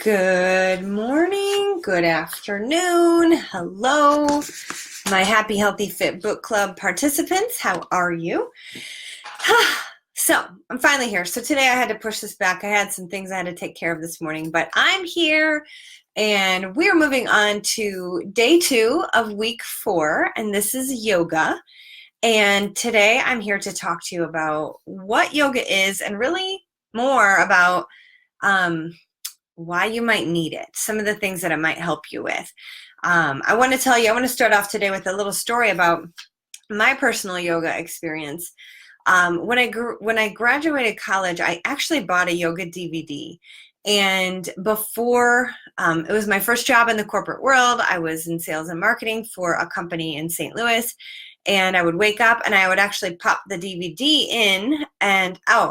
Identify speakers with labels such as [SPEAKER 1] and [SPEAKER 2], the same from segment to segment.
[SPEAKER 1] Good morning, good afternoon, hello, my Happy Healthy Fit Book Club participants. How are you? So, I'm finally here. So today I had to push this back. I had some things I had to take care of this morning, but I'm here and we're moving on to day 2 of week 4, and this is yoga. And today I'm here to talk to you about what yoga is and really more about why you might need it, some of the things that it might help you with. I want to start off today with a little story about my personal yoga experience. When I graduated college, I actually bought a yoga DVD. And before, it was my first job in the corporate world. I was in sales and marketing for a company in St. Louis. And I would wake up and I would actually pop the DVD in and, I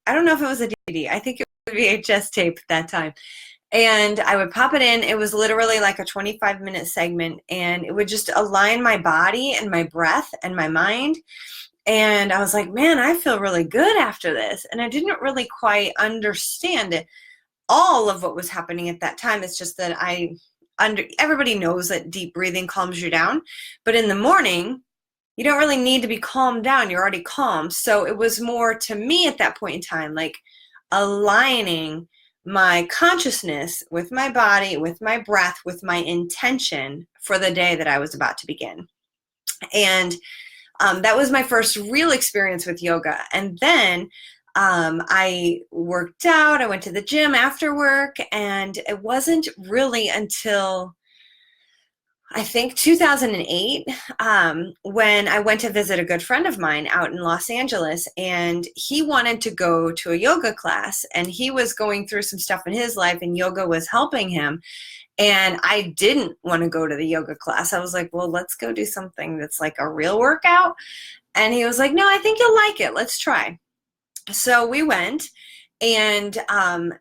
[SPEAKER 1] don't know if it was a DVD. I think it was a VHS tape at that time. And I would pop it in. It was literally like a 25-minute segment, and it would just align my body and my breath and my mind. And I was like, man, I feel really good after this. And I didn't really quite understand it, all of what was happening at that time. It's just that everybody knows that deep breathing calms you down. But in the morning, you don't really need to be calmed down. You're already calm. So it was more, to me at that point in time, like aligning my consciousness with my body, with my breath, with my intention for the day that I was about to begin. And that was my first real experience with yoga. And then I worked out. I went to the gym after work. And it wasn't really until I think 2008, when I went to visit a good friend of mine out in Los Angeles, and he wanted to go to a yoga class, and he was going through some stuff in his life, and yoga was helping him. And I didn't want to go to the yoga class. I was like, well, let's go do something that's like a real workout. And he was like, no, I think you'll like it. Let's try. So we went, and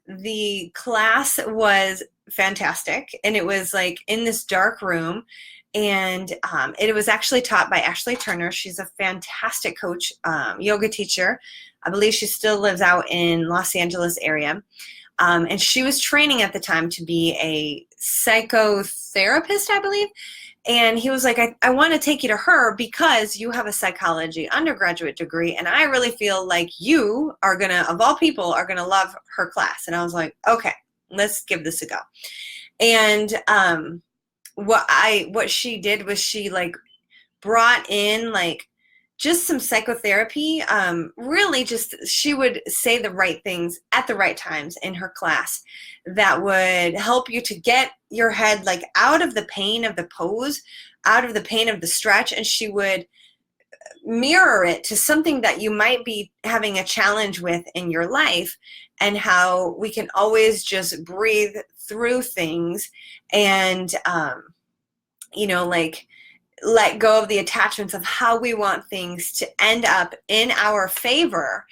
[SPEAKER 1] the class was fantastic, and it was like in this dark room, and it was actually taught by Ashley Turner. She's a fantastic coach, yoga teacher. I believe she still lives out in Los Angeles area, and she was training at the time to be a psychotherapist, I believe. And he was like, I want to take you to her because you have a psychology undergraduate degree, and I really feel like you are going to, of all people, are going to love her class. And I was like, okay, let's give this a go. And what she did was she like brought in like just some psychotherapy. Really just, she would say the right things at the right times in her class that would help you to get your head like out of the pain of the pose, out of the pain of the stretch, and she would mirror it to something that you might be having a challenge with in your life, and how we can always just breathe through things and, like let go of the attachments of how we want things to end up in our favor,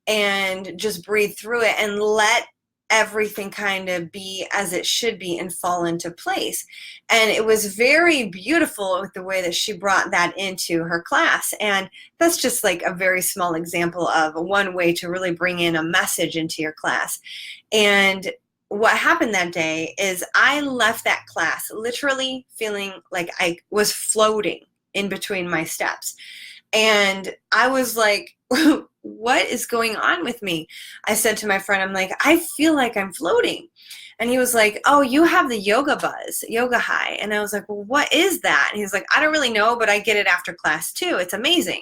[SPEAKER 1] and just breathe through it and let everything kind of be as it should be and fall into place. And it was very beautiful with the way that she brought that into her class. And that's just like a very small example of one way to really bring in a message into your class. And what happened that day is I left that class literally feeling like I was floating in between my steps. And I was like, what is going on with me? I said to my friend, I'm like, I feel like I'm floating. And he was like, oh, you have the yoga buzz, yoga high. And I was like, well, what is that? And he's like, I don't really know, but I get it after class too. It's amazing.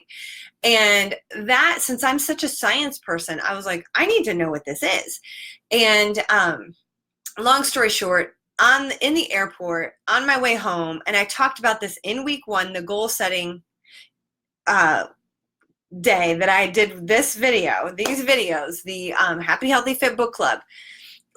[SPEAKER 1] And that, since I'm such a science person, I was like, I need to know what this is. And long story short, in the airport, on my way home, and I talked about this in week 1, the goal setting day that I did these videos, the Happy Healthy Fit Book Club.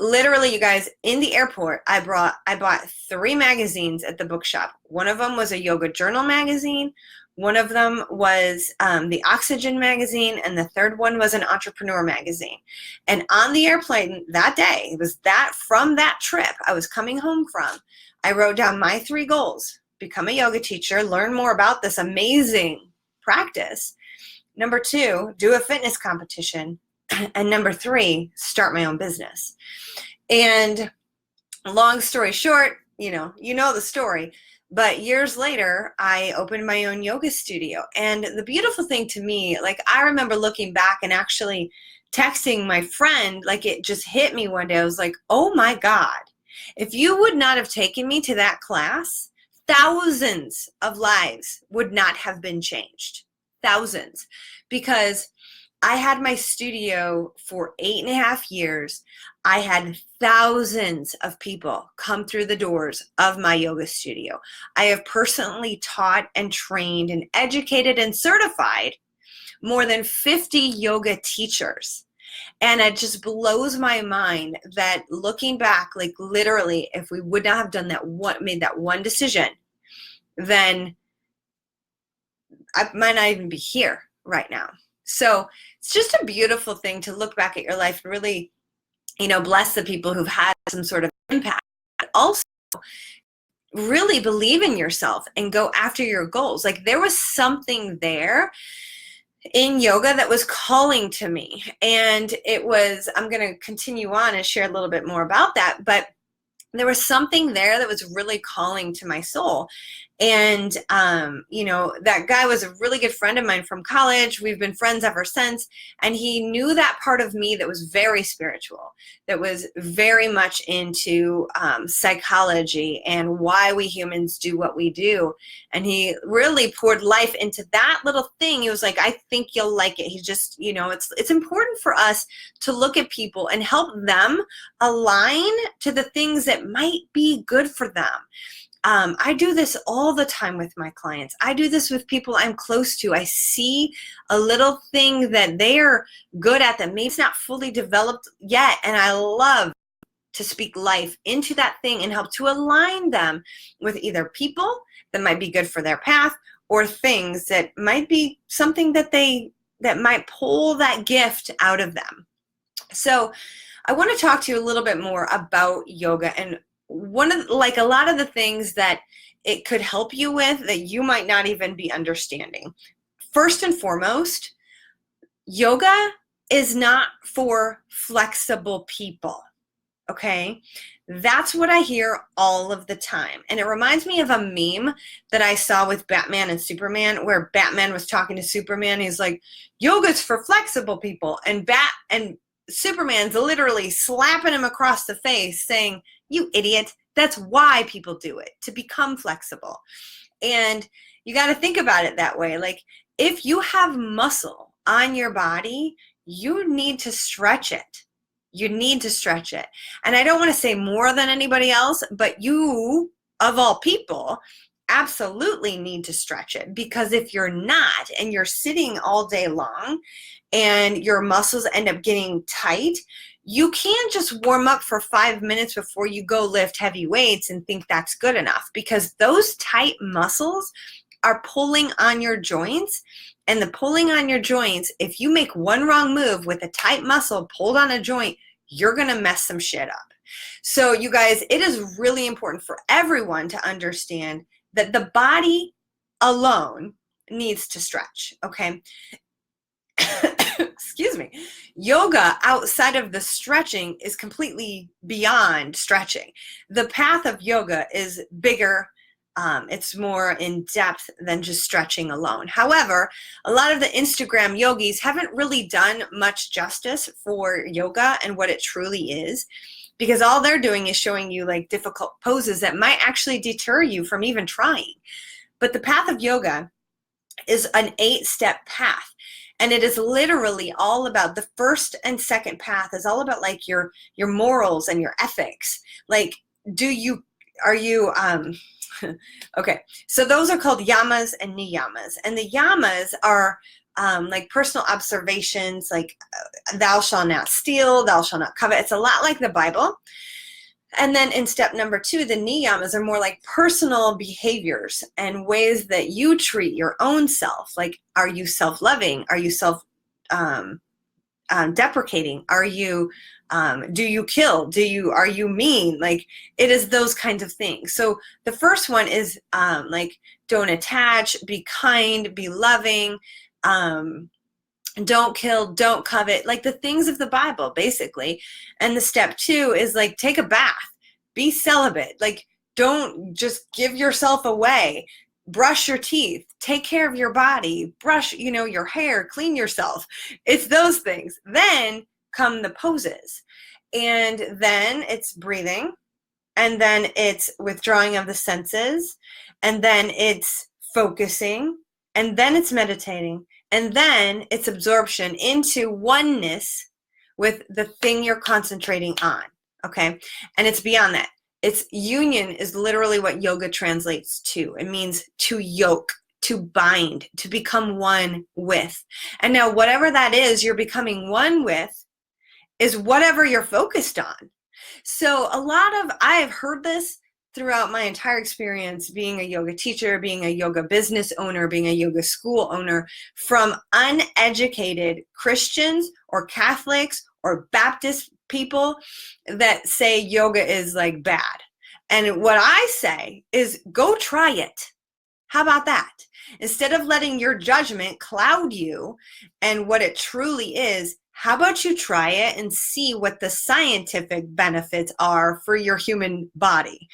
[SPEAKER 1] Literally, you guys, in the airport, I bought 3 magazines at the bookshop. One of them was a yoga journal magazine. One of them was the Oxygen magazine, and the third one was an entrepreneur magazine. And on the airplane that day, it was from that trip I was coming home from, I wrote down my 3 goals: become a yoga teacher, learn more about this amazing practice. Number 2, do a fitness competition. And number 3, start my own business. And long story short, you know the story. But years later, I opened my own yoga studio. And the beautiful thing to me, like I remember looking back and actually texting my friend, like it just hit me one day. I was like, oh my God, if you would not have taken me to that class, thousands of lives would not have been changed. Thousands. Because I had my studio for 8.5 years. I had thousands of people come through the doors of my yoga studio. I have personally taught and trained and educated and certified more than 50 yoga teachers. And it just blows my mind that looking back, like literally, if we would not have done that made that one decision, then I might not even be here right now. So it's just a beautiful thing to look back at your life and really, bless the people who've had some sort of impact. But also really believe in yourself and go after your goals. Like there was something there in yoga that was calling to me. And I'm going to continue on and share a little bit more about that. But there was something there that was really calling to my soul. And, that guy was a really good friend of mine from college. We've been friends ever since. And he knew that part of me that was very spiritual, that was very much into psychology and why we humans do what we do. And he really poured life into that little thing. He was like, I think you'll like it. He just, it's important for us to look at people and help them align to the things that might be good for them. I do this all the time with my clients. I do this with people I'm close to. I see a little thing that they're good at that maybe it's not fully developed yet. And I love to speak life into that thing and help to align them with either people that might be good for their path or things that might be something that might pull that gift out of them. So I want to talk to you a little bit more about yoga and a lot of the things that it could help you with that you might not even be understanding. First and foremost, yoga is not for flexible people, okay? That's what I hear all of the time. And it reminds me of a meme that I saw with Batman and Superman where Batman was talking to Superman. He's like, yoga's for flexible people. And Superman's literally slapping him across the face saying, you idiot, that's why people do it, to become flexible. And you got to think about it that way. Like if you have muscle on your body, you need to stretch it. You need to stretch it. And I don't want to say more than anybody else, but you, of all people, absolutely need to stretch it, because if you're not and you're sitting all day long and your muscles end up getting tight, you can't just warm up for 5 minutes before you go lift heavy weights and think that's good enough, because those tight muscles are pulling on your joints. And the pulling on your joints, if you make one wrong move with a tight muscle pulled on a joint, you're going to mess some shit up. So you guys, it is really important for everyone to understand that the body alone needs to stretch, okay? Excuse me. Yoga outside of the stretching is completely beyond stretching. The path of yoga is bigger. It's more in depth than just stretching alone. However, a lot of the Instagram yogis haven't really done much justice for yoga and what it truly is, because all they're doing is showing you like difficult poses that might actually deter you from even trying. But the path of yoga is an 8-step path. And it is literally all about, the first and second path is all about like your morals and your ethics. Like, okay, so those are called yamas and niyamas. And the yamas are like personal observations, like thou shalt not steal, thou shalt not covet. It's a lot like the Bible. And then in step number 2, the niyamas are more like personal behaviors and ways that you treat your own self. Like, are you self-loving? Are you self-deprecating? Are you, do you kill? Are you mean? Like, it is those kinds of things. So the first one is like, don't attach, be kind, be loving, don't kill, don't covet, like the things of the Bible, basically. And the step 2 is like, take a bath, be celibate. Like, don't just give yourself away. Brush your teeth, take care of your body, brush, your hair, clean yourself. It's those things. Then come the poses. And then it's breathing. And then it's withdrawing of the senses. And then it's focusing. And then it's meditating. And then it's absorption into oneness with the thing you're concentrating on. Okay. And it's beyond that. It's union is literally what yoga translates to. It means to yoke, to bind, to become one with. And now whatever that is you're becoming one with is whatever you're focused on. So I have heard this throughout my entire experience being a yoga teacher, being a yoga business owner, being a yoga school owner, from uneducated Christians or Catholics or Baptist people that say yoga is like bad. And what I say is go try it. How about that? Instead of letting your judgment cloud you and what it truly is, how about you try it and see what the scientific benefits are for your human body?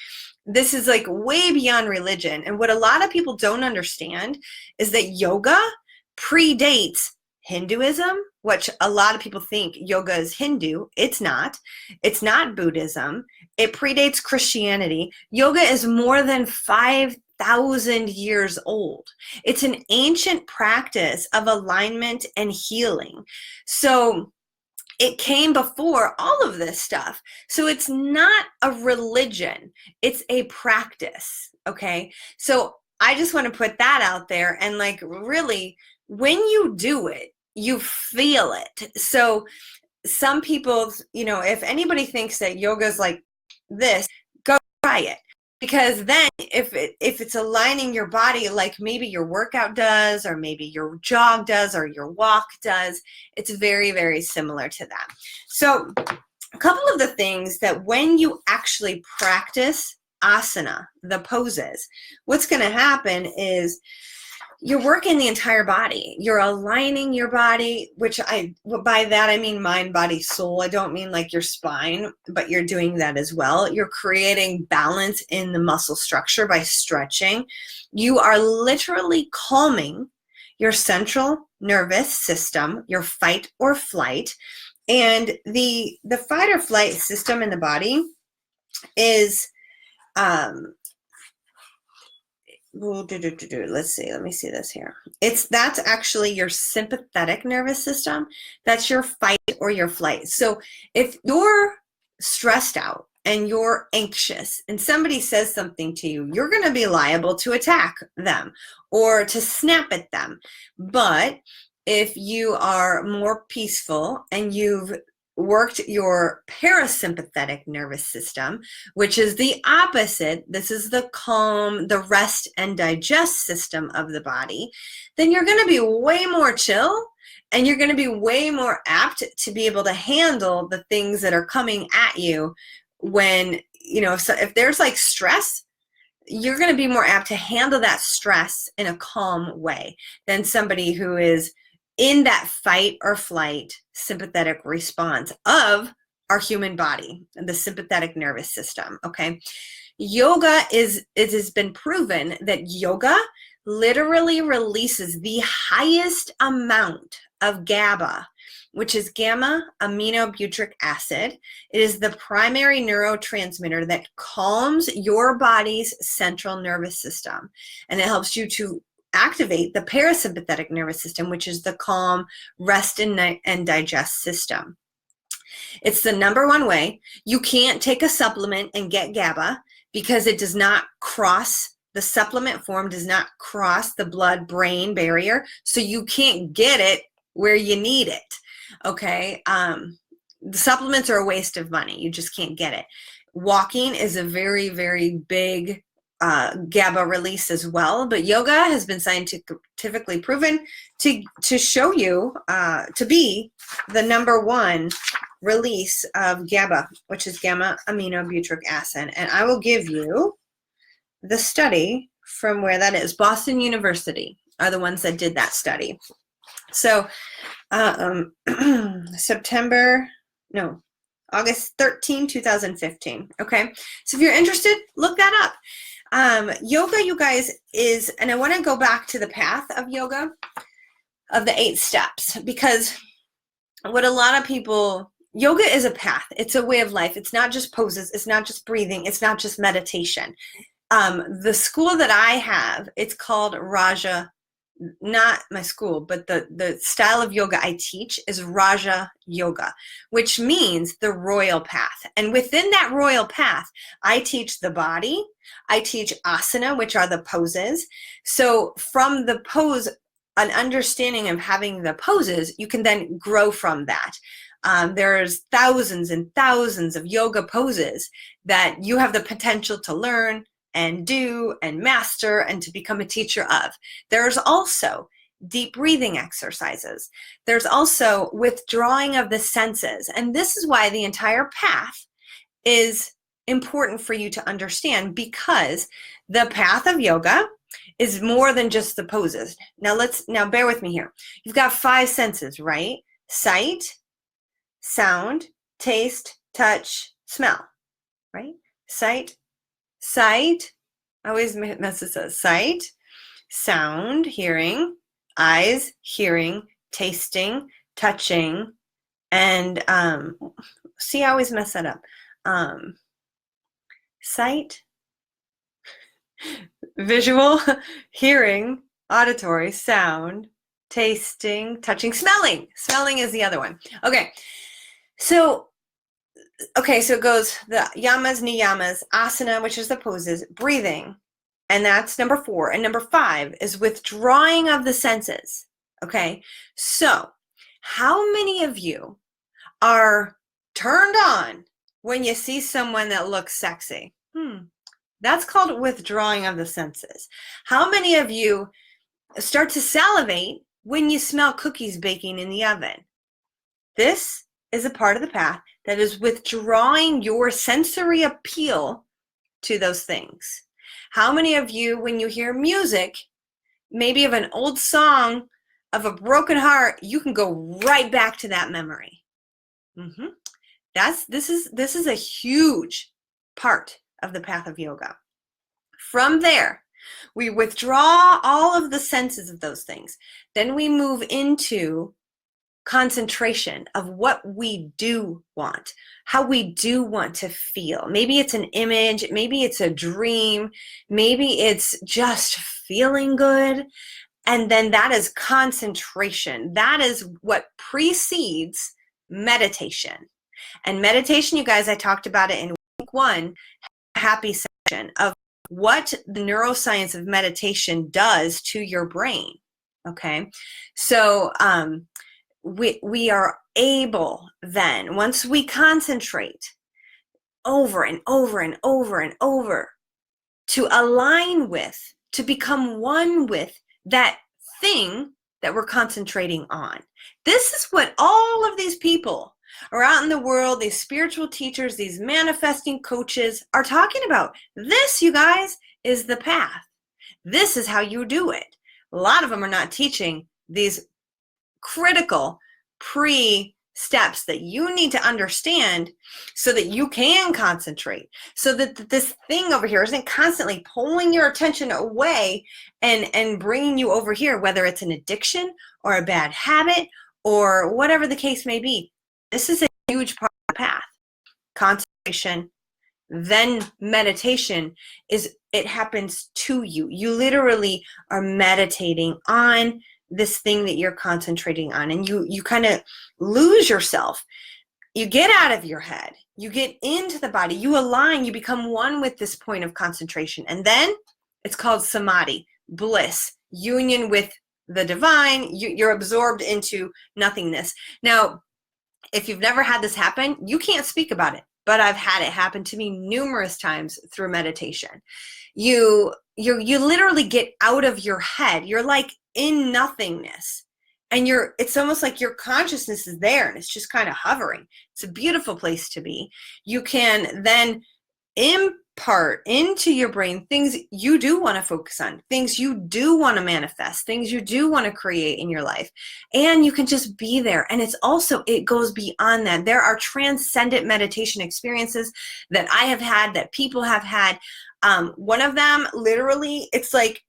[SPEAKER 1] This is like way beyond religion. And what a lot of people don't understand is that yoga predates Hinduism, which a lot of people think yoga is Hindu. It's not. It's not Buddhism. It predates Christianity. Yoga is more than 5,000 years old. It's an ancient practice of alignment and healing. So it came before all of this stuff. So it's not a religion. It's a practice. Okay. So I just want to put that out there. And like, really, when you do it, you feel it. So some people, if anybody thinks that yoga is like this, go try it. Because then if it's aligning your body like maybe your workout does, or maybe your jog does, or your walk does, it's very, very similar to that. So a couple of the things that when you actually practice asana, the poses, what's going to happen is you're working the entire body. You're aligning your body, which by that I mean mind, body, soul. I don't mean like your spine, but you're doing that as well. You're creating balance in the muscle structure by stretching. You are literally calming your central nervous system, your fight or flight. And the fight or flight system in the body is let's see, let me see this here. That's actually your sympathetic nervous system. That's your fight or your flight. So if you're stressed out and you're anxious and somebody says something to you, you're going to be liable to attack them or to snap at them. But if you are more peaceful and you've worked your parasympathetic nervous system, which is the opposite, this is the calm, the rest and digest system of the body, then you're going to be way more chill and you're going to be way more apt to be able to handle the things that are coming at you when, if there's like stress, you're going to be more apt to handle that stress in a calm way than somebody who is in that fight or flight sympathetic response of our human body, the sympathetic nervous system, okay? It has been proven that yoga literally releases the highest amount of GABA, which is gamma aminobutyric acid. It is the primary neurotransmitter that calms your body's central nervous system, and it helps you to activate the parasympathetic nervous system, which is the calm, rest and digest system. It's the number one way. You can't take a supplement and get GABA because it does not cross, the supplement form does not cross the blood-brain barrier, so you can't get it where you need it, okay? The supplements are a waste of money. You just can't get it. Walking is a very, very big GABA release as well, but yoga has been scientifically proven to show you to be the number one release of GABA, which is gamma aminobutyric acid. And I will give you the study from where that is. Boston University are the ones that did that study. So August 13, 2015. Okay, so if you're interested, look that up. Yoga, you guys, is, and I want to go back to the path of yoga, of the 8 steps, because what a lot of people, yoga is a path. It's a way of life. It's not just poses. It's not just breathing. It's not just meditation. The school that I have, it's called Raja, not my school, but the style of yoga I teach is Raja Yoga, which means the royal path. And within that royal path, I teach the body. I teach asana, which are the poses. So from the pose, an understanding of having the poses, you can then grow from that. There's thousands and thousands of yoga poses that you have the potential to learn and do and master and to become a teacher of. There's also deep breathing exercises. There's also withdrawing of the senses. And this is why the entire path is important for you to understand, because the path of yoga is more than just the poses. Now bear with me here. You've got 5 senses, right? Sight, sound, taste, touch, smell, right? Sight, I always mess this up. Sight, sound, hearing, eyes, hearing, tasting, touching, and see, I always mess that up. Sight, visual, hearing, auditory, sound, tasting, touching, smelling. Smelling is the other one. Okay, so it goes the yamas, niyamas, asana, which is the poses, breathing, and that's number 4. And number 5 is withdrawing of the senses. Okay, so how many of you are turned on when you see someone that looks sexy? That's called withdrawing of the senses. How many of you start to salivate when you smell cookies baking in the oven? This is a part of the path that is withdrawing your sensory appeal to those things. How many of you, when you hear music, maybe of an old song of a broken heart, you can go right back to that memory? This is a huge part of the path of yoga. From there, we withdraw all of the senses of those things. Then we move into concentration of what we do want, how we do want to feel. Maybe it's an image, maybe it's a dream, maybe it's just feeling good. And then that is concentration. That is what precedes meditation. And meditation, you guys, I talked about it in week 1, happy section of what the neuroscience of meditation does to your brain. Okay, so we are able then, once we concentrate over and over and over and over, to align with, to become one with that thing that we're concentrating on. This is what all of these people are out in the world, these spiritual teachers, these manifesting coaches are talking about. This, you guys, is the path. This is how you do it. A lot of them are not teaching these critical pre-steps that you need to understand so that you can concentrate, so that this thing over here isn't constantly pulling your attention away and bringing you over here, whether it's an addiction or a bad habit or whatever the case may be. This is a huge part of the path. Concentration, then meditation, it happens to you. You literally are meditating on this thing that you're concentrating on, and you kind of lose yourself. You get out of your head, you get into the body, you align, you become one with this point of concentration, and then it's called samadhi, bliss, union with the divine. You're absorbed into nothingness. Now, if you've never had this happen, you can't speak about it, but I've had it happen to me numerous times through meditation. You literally get out of your head. You're like in nothingness, and it's almost like your consciousness is there and it's just kind of hovering. It's a beautiful place to be. You can then part into your brain, things you do want to focus on, things you do want to manifest, things you do want to create in your life. And you can just be there. And it's also, it goes beyond that. There are transcendent meditation experiences that I have had, that people have had. One of them, literally, it's like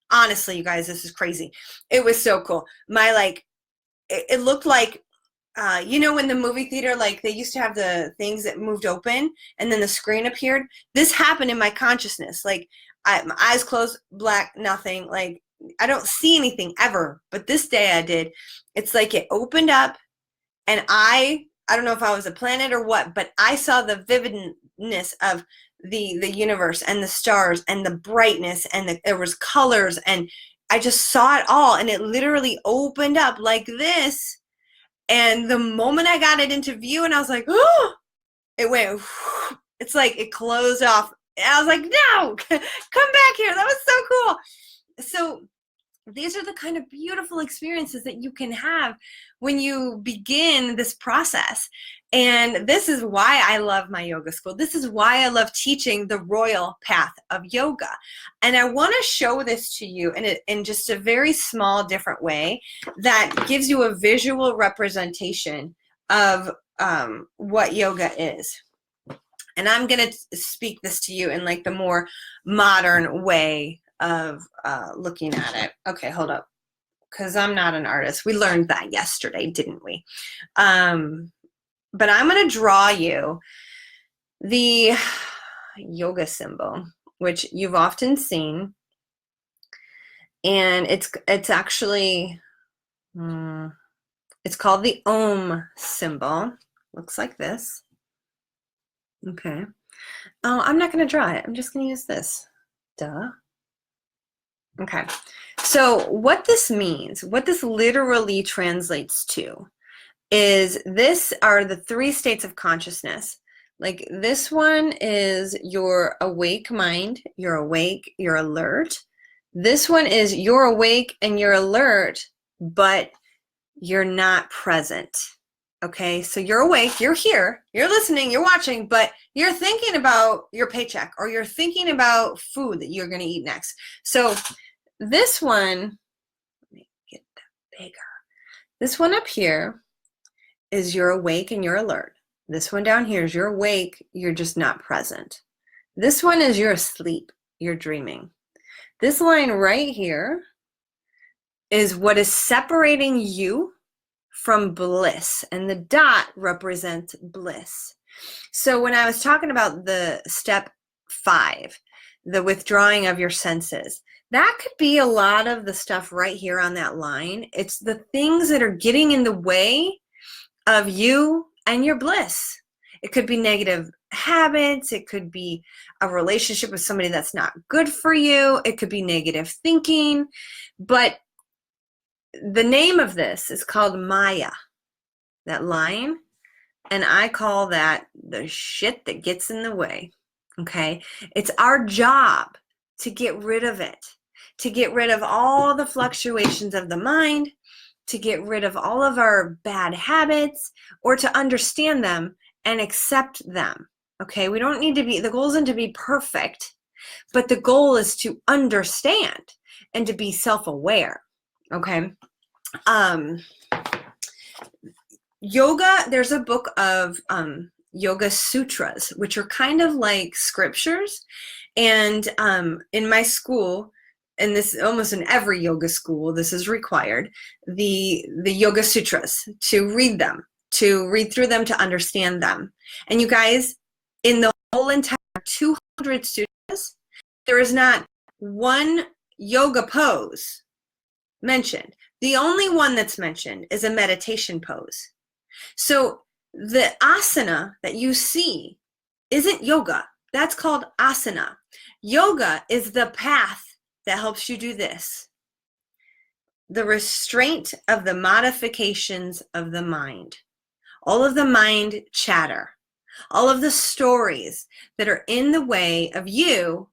[SPEAKER 1] honestly, you guys, this is crazy. It was so cool. It looked like, you know, in the movie theater, like they used to have the things that moved open and then the screen appeared. This happened in my consciousness. Like my eyes closed, black, nothing. Like I don't see anything ever. But this day I did. It's like it opened up, and I don't know if I was a planet or what, but I saw the vividness of the universe and the stars and the brightness, and there was colors, and I just saw it all, and it literally opened up like this. And the moment I got it into view, and I was like, oh, it went, it's like it closed off. And I was like, no, come back here. That was so cool. So these are the kind of beautiful experiences that you can have when you begin this process. And this is why I love my yoga school. This is why I love teaching the royal path of yoga. And I want to show this to you in just a very small, different way that gives you a visual representation of what yoga is. And I'm going to speak this to you in like the more modern way of looking at it. Okay, hold up, because I'm not an artist. We learned that yesterday, didn't we? But I'm going to draw you the yoga symbol, which you've often seen, and it's actually it's called the Om symbol. Looks like this. Okay. Oh, I'm not going to draw it. I'm just going to use this. Duh. Okay. So what this means, what this literally translates to, is this are the 3 states of consciousness. Like this one is your awake mind, you're awake, you're alert. This one is you're awake and you're alert, but you're not present. Okay, so you're awake, you're here, you're listening, you're watching, but you're thinking about your paycheck, or you're thinking about food that you're going to eat next. So this one, let me get that bigger. This one up here is you're awake and you're alert. This one down here is you're awake, you're just not present. This one is you're asleep, you're dreaming. This line right here is what is separating you from bliss, and the dot represents bliss. So when I was talking about the step 5, the withdrawing of your senses, that could be a lot of the stuff right here on that line. It's the things that are getting in the way of you and your bliss. It could be negative habits. It could be a relationship with somebody that's not good for you. It could be negative thinking. But the name of this is called Maya, that line. And I call that the shit that gets in the way. Okay? It's our job to get rid of it, to get rid of all the fluctuations of the mind, to get rid of all of our bad habits, or to understand them and accept them. Okay, we don't need to be, the goal isn't to be perfect, but the goal is to understand and to be self-aware. Okay. Yoga, there's a book of yoga sutras, which are kind of like scriptures. And in my school, and this almost in every yoga school, this is required, the yoga sutras, to read them, to read through them, to understand them. And you guys, in the whole entire 200 sutras, there is not one yoga pose mentioned. The only one that's mentioned is a meditation pose. So the asana that you see isn't yoga. That's called asana. Yoga is the path that helps you do this. The restraint of the modifications of the mind. All of the mind chatter. All of the stories that are in the way of you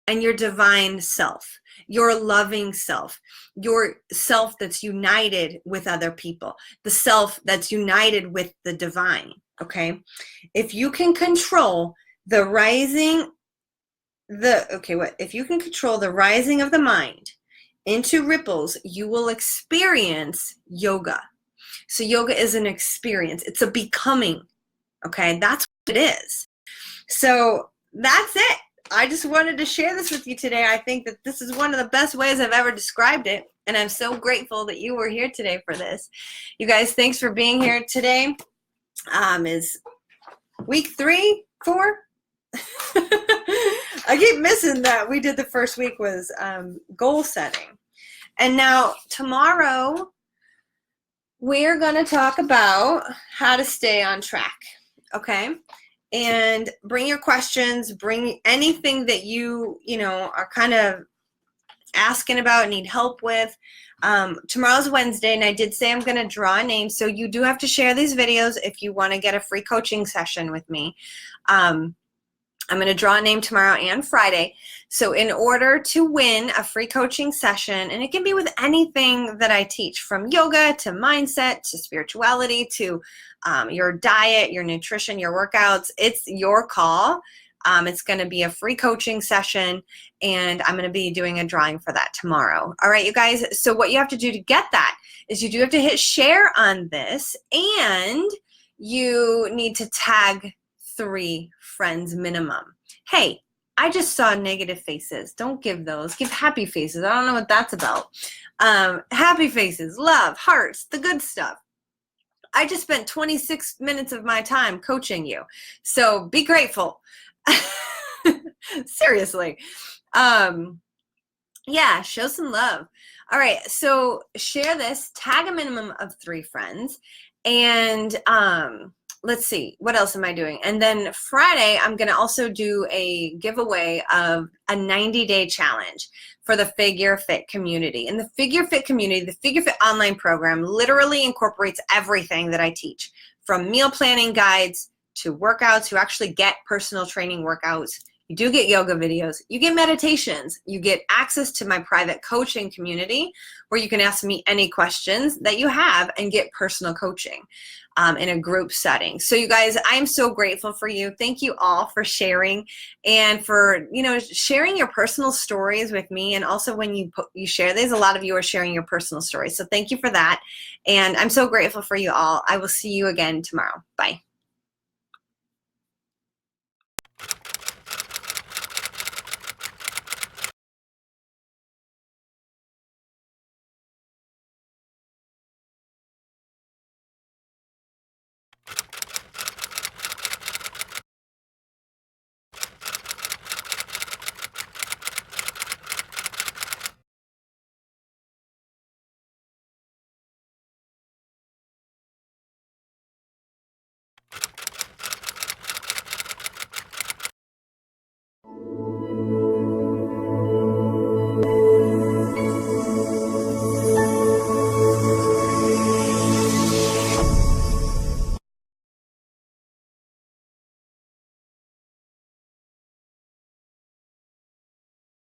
[SPEAKER 1] and your divine self, your loving self, your self that's united with other people, the self that's united with the divine, okay? If you can control the rising if you can control the rising of the mind into ripples, you will experience yoga. So yoga is an experience. It's a becoming. Okay, that's what it is. So that's it. I just wanted to share this with you today. I think that this is one of the best ways I've ever described it. And I'm so grateful that you were here today for this. You guys, thanks for being here today. Is week 3, 4? I keep missing that. We did the first week was goal setting. And now tomorrow, we're going to talk about how to stay on track. Okay? And bring your questions, bring anything that you are kind of asking about, need help with. Tomorrow's Wednesday, and I did say I'm going to draw a name, so you do have to share these videos if you want to get a free coaching session with me. I'm going to draw a name tomorrow and Friday. So in order to win a free coaching session, and it can be with anything that I teach, from yoga to mindset to spirituality to your diet, your nutrition, your workouts, it's your call. It's going to be a free coaching session, and I'm going to be doing a drawing for that tomorrow. All right, you guys. So what you have to do to get that is you do have to hit share on this, and you need to tag 3 friends minimum. Hey, I just saw negative faces. Don't give those. Give happy faces. I don't know what that's about. Happy faces, love, hearts, the good stuff. I just spent 26 minutes of my time coaching you. So be grateful. Seriously. Yeah, show some love. All right, so share this, tag a minimum of 3 friends, and let's see, what else am I doing? And then Friday, I'm going to also do a giveaway of a 90-day challenge for the figureFIT community. And the figureFIT community, the figureFIT online program, literally incorporates everything that I teach, from meal planning guides to workouts. You actually get personal training workouts. You do get yoga videos. You get meditations. You get access to my private coaching community where you can ask me any questions that you have and get personal coaching in a group setting. So you guys, I am so grateful for you. Thank you all for sharing and for, sharing your personal stories with me. And also when you share these, a lot of you are sharing your personal stories. So thank you for that. And I'm so grateful for you all. I will see you again tomorrow. Bye.